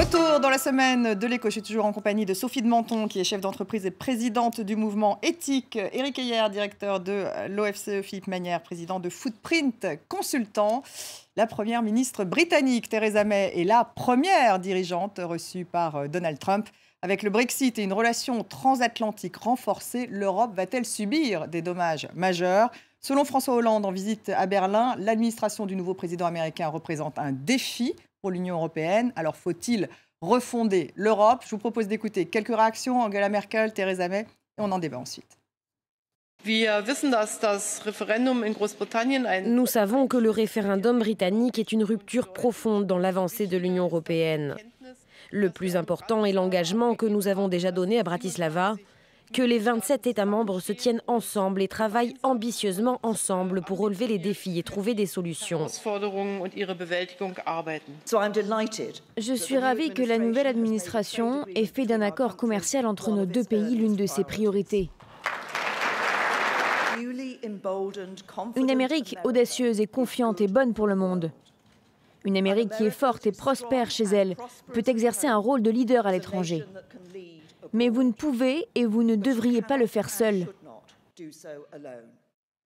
Retour dans la semaine de l'écho. Je suis toujours en compagnie de Sophie de Menton, qui est chef d'entreprise et présidente du mouvement éthique. Éric Heyer, directeur de l'OFCE. Philippe Manière, président de Footprint Consultant. La première ministre britannique, Theresa May, est la première dirigeante reçue par Donald Trump. Avec le Brexit et une relation transatlantique renforcée, l'Europe va-t-elle subir des dommages majeurs ? Selon François Hollande, en visite à Berlin, l'administration du nouveau président américain représente un défi pour l'Union européenne. Alors faut-il refonder l'Europe ? Je vous propose d'écouter quelques réactions. Angela Merkel, Theresa May, et on en débat ensuite. Nous savons que le référendum britannique est une rupture profonde dans l'avancée de l'Union européenne. Le plus important est l'engagement que nous avons déjà donné à Bratislava, que les 27 États membres se tiennent ensemble et travaillent ambitieusement ensemble pour relever les défis et trouver des solutions. Je suis ravie que la nouvelle administration ait fait d'un accord commercial entre nos deux pays l'une de ses priorités. Une Amérique audacieuse et confiante et bonne pour le monde. Une Amérique qui est forte et prospère chez elle peut exercer un rôle de leader à l'étranger. Mais vous ne pouvez et vous ne devriez pas le faire seul.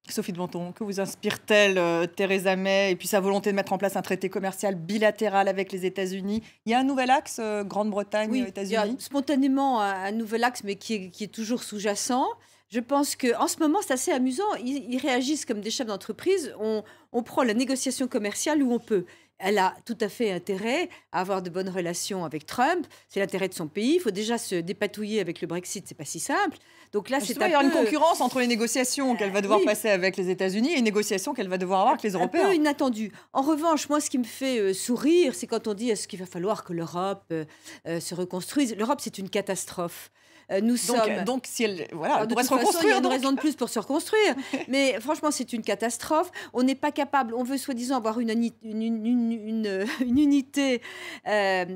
Sophie de Menton, que vous inspire-t-elle Theresa May et puis sa volonté de mettre en place un traité commercial bilatéral avec les États-Unis ? Il y a un nouvel axe Grande-Bretagne-États-Unis ? Il y a spontanément un nouvel axe, mais qui est toujours sous-jacent. Je pense qu'en ce moment, c'est assez amusant. Ils réagissent comme des chefs d'entreprise. On prend la négociation commerciale où on peut. Elle a tout à fait intérêt à avoir de bonnes relations avec Trump. C'est l'intérêt de son pays. Il faut déjà se dépatouiller avec le Brexit. C'est pas si simple. Donc là, il y aura une concurrence entre les négociations qu'elle va devoir passer avec les États-Unis et les négociations qu'elle va devoir avoir avec les Européens. Un peu inattendu. En revanche, moi, ce qui me fait sourire, c'est quand on dit est-ce qu'il va falloir que l'Europe se reconstruise. L'Europe, c'est une catastrophe. Donc, si elle pourrait se reconstruire, il y a une raison de plus pour se reconstruire. Mais franchement, c'est une catastrophe. On n'est pas capable. On veut soi-disant avoir une unité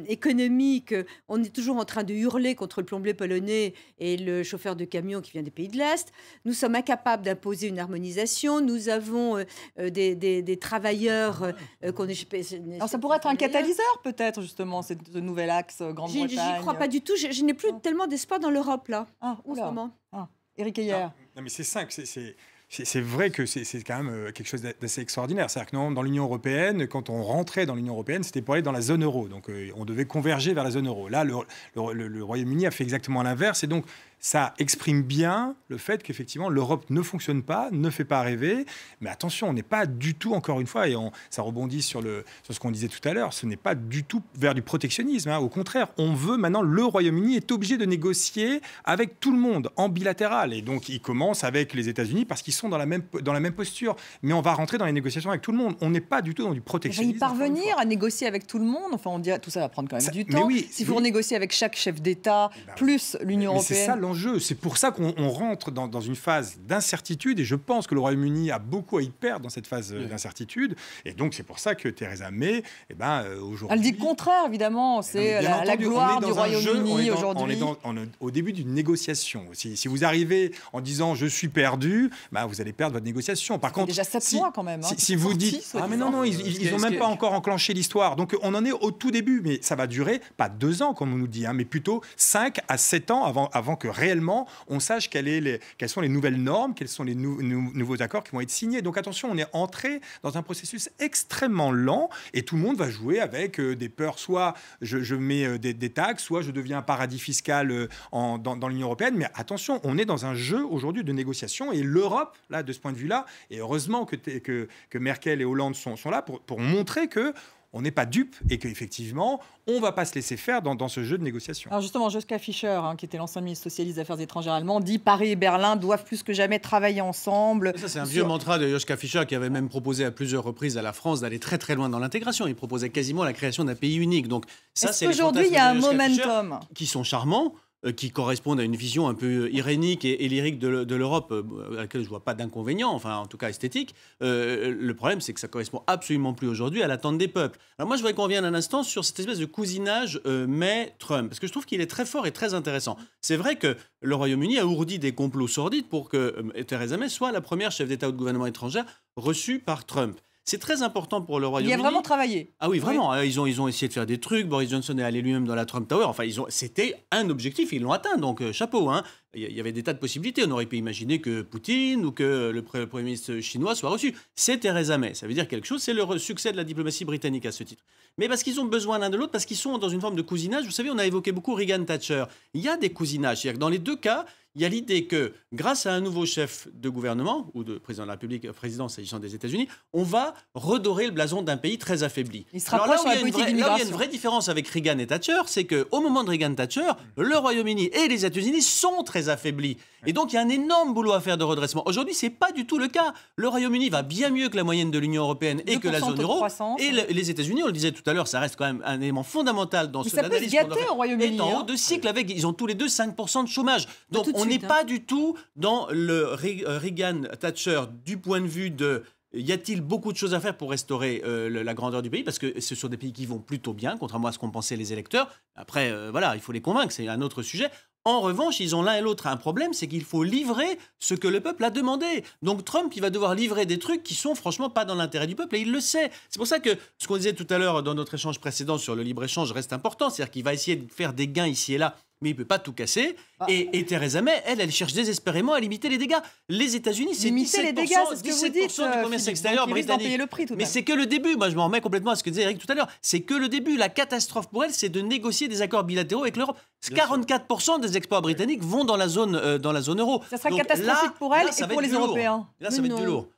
économique. On est toujours en train de hurler contre le plombier polonais et le chauffeur de camion qui vient des pays de l'Est. Nous sommes incapables d'imposer une harmonisation. Nous avons des travailleurs qu'on est. Alors, ça pourrait être un catalyseur, peut-être, justement, ce nouvel axe Grande-Bretagne. Je n'y crois pas du tout. Je n'ai plus tellement d'espoir dans l'Europe, là, en ce moment. Éric Heyer. Non, mais c'est simple. C'est vrai que c'est quand même quelque chose d'assez extraordinaire. C'est-à-dire que dans l'Union européenne, quand on rentrait dans l'Union européenne, c'était pour aller dans la zone euro. Donc, on devait converger vers la zone euro. Là, le Royaume-Uni a fait exactement l'inverse. Et donc, ça exprime bien le fait qu'effectivement, l'Europe ne fonctionne pas, ne fait pas rêver. Mais attention, on n'est pas du tout, encore une fois, et ça rebondit sur ce qu'on disait tout à l'heure, ce n'est pas du tout vers du protectionnisme. Au contraire, on veut maintenant, le Royaume-Uni est obligé de négocier avec tout le monde en bilatéral. Et donc, il commence avec les États-Unis parce qu'ils sont dans la même posture. Mais on va rentrer dans les négociations avec tout le monde. On n'est pas du tout dans du protectionnisme. Y parvenir à négocier avec tout le monde, enfin, on dit tout ça va prendre quand même du temps. S'il faut renégocier avec chaque chef d'État, plus l'Union européenne. C'est ça l'enjeu. C'est pour ça qu'on rentre dans une phase d'incertitude. Et je pense que le Royaume-Uni a beaucoup à y perdre dans cette phase d'incertitude. Et donc, c'est pour ça que Theresa May, aujourd'hui... Elle dit le contraire, évidemment. C'est la gloire du Royaume-Uni aujourd'hui. On est au début d'une négociation. Si vous arrivez en disant « je suis perdu », vous allez perdre votre négociation. Par contre, déjà 7 mois quand même. Si vous dites « ah mais non, ils n'ont même pas encore enclenché l'histoire ». Donc, on en est au tout début. Mais ça va durer, pas 2 ans, comme on nous dit, mais plutôt 5 à 7 ans avant que réellement on sache quelles sont les nouvelles normes, quels sont les nouveaux accords qui vont être signés. Donc attention, on est entré dans un processus extrêmement lent et tout le monde va jouer avec des peurs. Soit je mets des taxes, soit je deviens un paradis fiscal dans l'Union européenne. Mais attention, on est dans un jeu aujourd'hui de négociation et l'Europe, là, de ce point de vue-là, et heureusement que Merkel et Hollande sont là pour montrer que on n'est pas dupe et qu'effectivement, on ne va pas se laisser faire dans ce jeu de négociation. Alors justement, Joschka Fischer, qui était l'ancien ministre socialiste des Affaires étrangères allemand, dit Paris et Berlin doivent plus que jamais travailler ensemble. Ça, c'est un vieux mantra de Joschka Fischer qui avait même proposé à plusieurs reprises à la France d'aller très très loin dans l'intégration. Il proposait quasiment la création d'un pays unique. Donc ça, c'est qu'aujourd'hui, il y a un momentum qui sont charmants, qui correspondent à une vision un peu irénique et lyrique de l'Europe, à laquelle je ne vois pas d'inconvénient, enfin en tout cas esthétique. Le problème, c'est que ça ne correspond absolument plus aujourd'hui à l'attente des peuples. Alors moi, je voudrais qu'on revienne un instant sur cette espèce de cousinage May-Trump, parce que je trouve qu'il est très fort et très intéressant. C'est vrai que le Royaume-Uni a ourdi des complots sordides pour que Theresa May soit la première chef d'État ou de gouvernement étrangère reçue par Trump. C'est très important pour le Royaume-Uni. Il y a vraiment travaillé. Ah oui, vraiment. Oui. Ils ont essayé de faire des trucs. Boris Johnson est allé lui-même dans la Trump Tower. Enfin, c'était un objectif. Ils l'ont atteint. Donc, chapeau. Hein. Il y avait des tas de possibilités. On aurait pu imaginer que Poutine ou que le Premier ministre chinois soit reçu. C'est Theresa May. Ça veut dire quelque chose. C'est le succès de la diplomatie britannique à ce titre. Mais parce qu'ils ont besoin l'un de l'autre, parce qu'ils sont dans une forme de cousinage. Vous savez, on a évoqué beaucoup Reagan-Thatcher. Il y a des cousinages. C'est-à-dire que dans les deux cas, il y a l'idée que, grâce à un nouveau chef de gouvernement, ou de président de la République, président s'agissant des États-Unis, on va redorer le blason d'un pays très affaibli. Il se rapproche sur la politique d'immigration. Là où il y a une vraie différence avec Reagan et Thatcher, c'est qu'au moment de Reagan-Thatcher, le Royaume-Uni et les États-Unis sont très affaiblis. Et donc, il y a un énorme boulot à faire de redressement. Aujourd'hui, ce n'est pas du tout le cas. Le Royaume-Uni va bien mieux que la moyenne de l'Union européenne et que la zone euro. Et les États-Unis, on le disait tout à l'heure, ça reste quand même un élément fondamental dans cette analyse. Ça peut se gâter au Royaume-Uni. Est en haut de cycle, ils ont tous les deux 5% de chômage. Donc, on n'est pas du tout dans le Reagan-Thatcher du point de vue de... Y a-t-il beaucoup de choses à faire pour restaurer la grandeur du pays? Parce que ce sont des pays qui vont plutôt bien, contrairement à ce qu'ont pensé les électeurs. Après, voilà, il faut les convaincre, c'est un autre sujet. En revanche, ils ont l'un et l'autre un problème, c'est qu'il faut livrer ce que le peuple a demandé. Donc Trump, il va devoir livrer des trucs qui sont franchement pas dans l'intérêt du peuple, et il le sait. C'est pour ça que ce qu'on disait tout à l'heure dans notre échange précédent sur le libre-échange reste important. C'est-à-dire qu'il va essayer de faire des gains ici et là, mais il ne peut pas tout casser. Et Theresa May, elle cherche désespérément à limiter les dégâts. Les États-Unis, c'est 17%, dégâts, c'est ce que vous dites, du commerce extérieur britannique. Le prix, mais c'est que le début. Moi, je m'en remets complètement à ce que disait Eric tout à l'heure. C'est que le début. La catastrophe pour elle, c'est de négocier des accords bilatéraux avec l'Europe. 44% des exports britanniques vont dans la zone euro. Ça sera catastrophique pour elle et pour les Européens. Là, ça va être du lourd.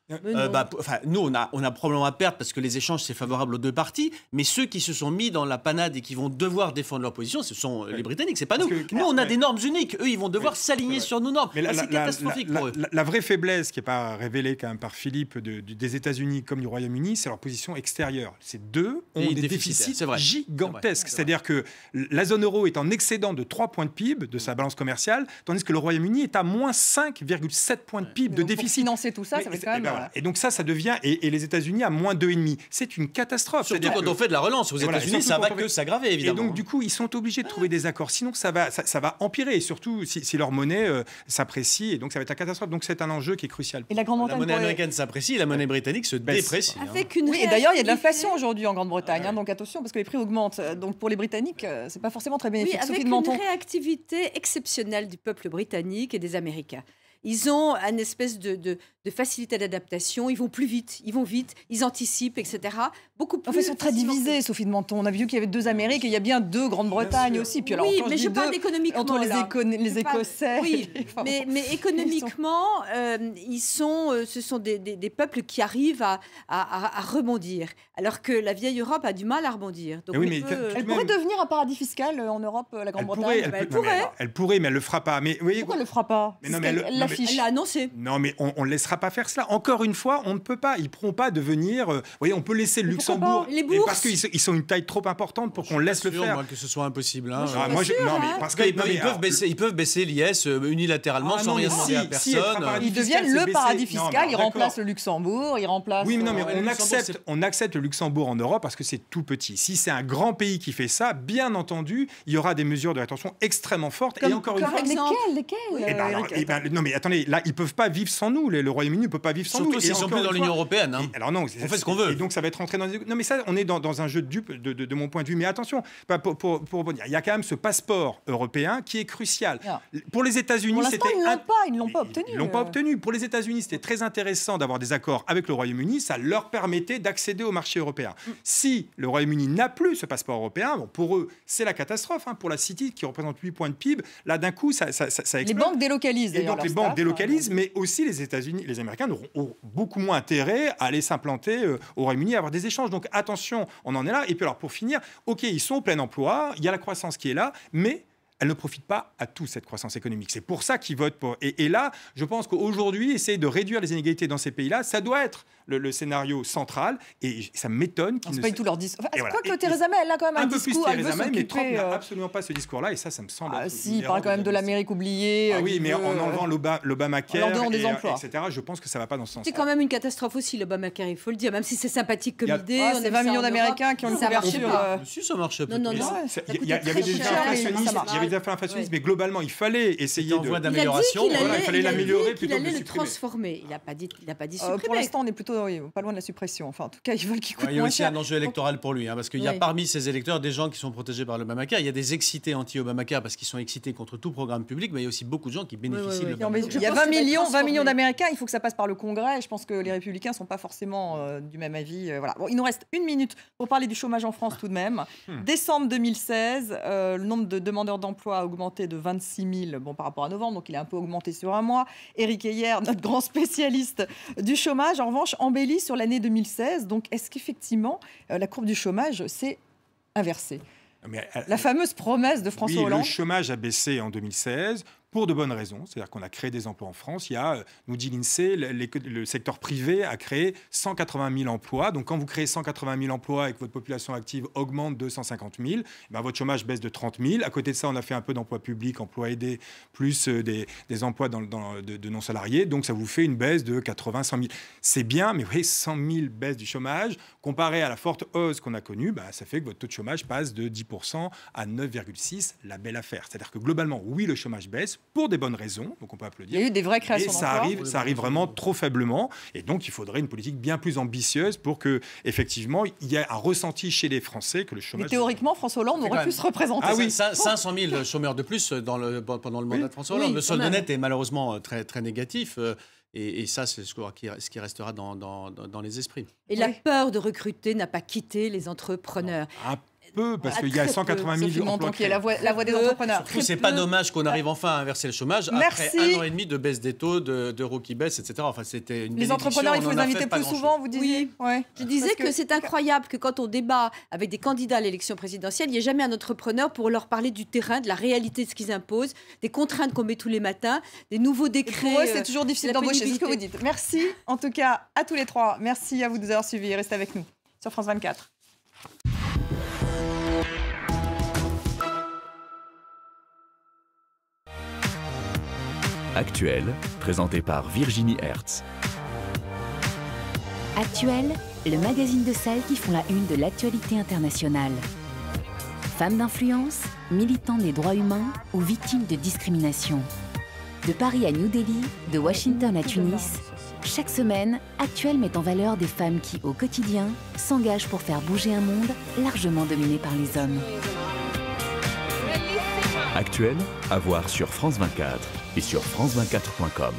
Nous, on a probablement à perdre parce que les échanges, c'est favorable aux deux parties. Mais ceux qui se sont mis dans la panade et qui vont devoir défendre leur position, ce sont les Britanniques, c'est pas nous. Nous, on a des normes uniques. Eux, ils vont devoir s'aligner sur nos normes. Mais c'est catastrophique pour eux. La vraie faiblesse, qui n'est pas révélée quand même par Philippe des États-Unis comme du Royaume-Uni, c'est leur position extérieure. Ces deux ont des déficits gigantesques. C'est-à-dire que la zone euro est en excédent de 3 points de PIB de sa balance commerciale, tandis que le Royaume-Uni est à moins 5,7 points de PIB de déficit. Pour financer tout ça, ça va quand même... Et donc ça devient... Et les États-Unis à moins 2,5. C'est une catastrophe. Surtout quand on fait de la relance aux États-Unis, ça va que s'aggraver, évidemment. Et donc, du coup, ils sont obligés de trouver des accords. Sinon, ça va empirer. Et surtout, si leur monnaie s'apprécie. Et donc, ça va être une catastrophe. Donc, c'est un enjeu qui est crucial. Et la monnaie américaine s'apprécie, la monnaie britannique se déprécie. Et d'ailleurs, il y a de l'inflation aujourd'hui en Grande-Bretagne. Donc, attention, parce que les prix augmentent. Donc, pour les Britanniques, c'est pas forcément très bénéfique. Oui, avec une réactivité exceptionnelle du peuple britannique et des Américains. Ils ont une espèce de facilité d'adaptation. Ils vont plus vite, ils anticipent, etc. Beaucoup plus. En fait, ils sont très divisés, Sophie de Menton. On a vu qu'il y avait 2 Amériques et il y a bien 2 Grande-Bretagne aussi. Puis alors, oui, mais je parle économiquement. Entre les Écossais. Oui, mais économiquement, ce sont des peuples qui arrivent à rebondir. Alors que la vieille Europe a du mal à rebondir. Donc elle pourrait devenir un paradis fiscal en Europe, la Grande-Bretagne. Elle pourrait, mais elle ne le fera pas. Mais, oui, pourquoi elle ne le fera pas? Elle l'a annoncé. Non, mais on ne laissera pas faire cela. Encore une fois, on ne peut pas. Ils ne pourront pas devenir... vous voyez, on peut laisser le Luxembourg... Les bourses. Parce qu'ils sont une taille trop importante pour qu'on laisse le faire. Moi, que ce soit impossible. Hein. Ils peuvent baisser l'IS unilatéralement sans rien demander à personne. Ils deviennent le paradis fiscal. Ils remplacent le Luxembourg. Ils remplacent... Oui, mais non, mais on accepte le Luxembourg en Europe parce que c'est tout petit. Si c'est un grand pays qui fait ça, bien entendu, il y aura des mesures de rétention extrêmement fortes. Et encore une fois... Lesquelles? Non, mais attendez, là, ils ne peuvent pas vivre sans nous. Le Royaume-Uni ne peut pas vivre sans nous. Surtout s'ils sont plus dans l'Union européenne. Alors non, on fait ce qu'on veut. Et donc, ça va être rentré dans... Non, mais ça, on est dans un jeu de dupes de mon point de vue. Mais attention, pour dire, il y a quand même ce passeport européen qui est crucial. Pour les États-Unis, c'était... Ils ne l'ont pas obtenu. Ils ne l'ont pas obtenu. Pour les États-Unis, c'était très intéressant d'avoir des accords avec le Royaume-Uni. Ça leur permettait d'accéder au marché européen. Si le Royaume-Uni n'a plus ce passeport européen, pour eux, c'est la catastrophe. Pour la City, qui représente 8 points de PIB, là, d'un coup, ça explose. Les banques délocalisent, d'ailleurs. Et donc, les banques délocalisent, mais aussi les États-Unis, les Américains auront beaucoup moins intérêt à aller s'implanter au Royaume-Uni, à avoir des échanges. Donc, attention, on en est là. Et puis, alors, pour finir, OK, ils sont au plein emploi, il y a la croissance qui est là, mais elle ne profite pas à tout, cette croissance économique. C'est pour ça qu'ils votent pour... Et là, je pense qu'aujourd'hui, essayer de réduire les inégalités dans ces pays-là, ça doit être le scénario central. Et ça m'étonne qu'ils ne... C'est pas du tout leur discours. Quoique Theresa May, elle a quand même un discours. Un peu plus Theresa May, mais Trump n'a absolument pas ce discours-là. Et ça me semble... si, il parle quand même de l'Amérique oubliée. Oui, mais en enlevant l'Obamacare, etc., je pense que ça ne va pas dans ce sens. C'est quand même une catastrophe aussi, l'Obamacare, il faut le dire. Même si c'est sympathique comme idée. C'est 20 millions d'Américains qui ont une couverture. Si, ça marche pas. Non. Il y avait des affaires inflationnistes, mais globalement, il fallait essayer d'amélioration. Il fallait l'améliorer plutôt que de le transformer. Il n'a pas dit supprimer. Pour l'instant, on est plutôt bientôt, pas loin de la suppression. Enfin, en tout cas, ils veulent qu'il coûte moins cher. Il y a aussi un enjeu électoral pour lui, parce qu'il y a parmi ses électeurs des gens qui sont protégés par l'Obamacare. Il y a des excités anti-Obamacare parce qu'ils sont excités contre tout programme public, mais il y a aussi beaucoup de gens qui bénéficient de l'Obamacare. Il y a 20 millions d'Américains, il faut que ça passe par le Congrès. Je pense que les Républicains ne sont pas forcément du même avis. Voilà. Bon, il nous reste 1 minute pour parler du chômage en France tout de même. Décembre 2016, le nombre de demandeurs d'emploi a augmenté de 26 000 par rapport à novembre, donc il a un peu augmenté sur un mois. Éric Heyer, notre grand spécialiste du chômage, en revanche, embellit sur l'année 2016. Donc, est-ce qu'effectivement, la courbe du chômage s'est inversée? La fameuse promesse de François Hollande. Le chômage a baissé en 2016 pour de bonnes raisons. C'est-à-dire qu'on a créé des emplois en France. Il y a, nous dit l'INSEE, le secteur privé a créé 180 000 emplois. Donc, quand vous créez 180 000 emplois et que votre population active augmente de 150 000, votre chômage baisse de 30 000. À côté de ça, on a fait un peu d'emplois publics, emplois aidés, plus des emplois de non-salariés. Donc, ça vous fait une baisse de 80 100 000. C'est bien, mais vous voyez, 100 000 baisse du chômage, comparé à la forte hausse qu'on a connue, ça fait que votre taux de chômage passe de 10% à 9,6%. La belle affaire. C'est-à-dire que globalement, oui, le chômage baisse, pour des bonnes raisons, donc on peut applaudir. Il y a eu des vraies créations d'emplois. Ça arrive vraiment trop faiblement, et donc il faudrait une politique bien plus ambitieuse pour que, effectivement, il y ait un ressenti chez les Français que le chômage... Mais théoriquement, François Hollande aurait pu se représenter. Ah oui, 500 000 chômeurs de plus pendant le mandat de François Hollande. Le solde net est malheureusement très, très négatif. Et ça, c'est ce qui restera dans les esprits. Et la peur de recruter n'a pas quitté les entrepreneurs. Parce qu'il y a 180 000 emplois qui est la voix des entrepreneurs. Surtout, c'est pas dommage qu'on arrive enfin à inverser le chômage après 1 an et demi de baisse des taux, d'euros qui baissent, etc. Enfin, c'était une les entrepreneurs, il faut les inviter plus souvent, vous disiez. Oui. Je disais que c'est incroyable que quand on débat avec des candidats à l'élection présidentielle, il n'y ait jamais un entrepreneur pour leur parler du terrain, de la réalité de ce qu'ils imposent, des contraintes qu'on met tous les matins, des nouveaux décrets. Pour eux, c'est toujours difficile d'embaucher, c'est ce que vous dites. Merci en tout cas à tous les trois. Merci à vous de nous avoir suivis. Restez avec nous sur France 24. Actuel, présenté par Virginie Hertz. Actuel, le magazine de celles qui font la une de l'actualité internationale. Femmes d'influence, militantes des droits humains ou victimes de discrimination. De Paris à New Delhi, de Washington à Tunis, chaque semaine, Actuel met en valeur des femmes qui, au quotidien, s'engagent pour faire bouger un monde largement dominé par les hommes. Actuel, à voir sur France 24 et sur France24.com.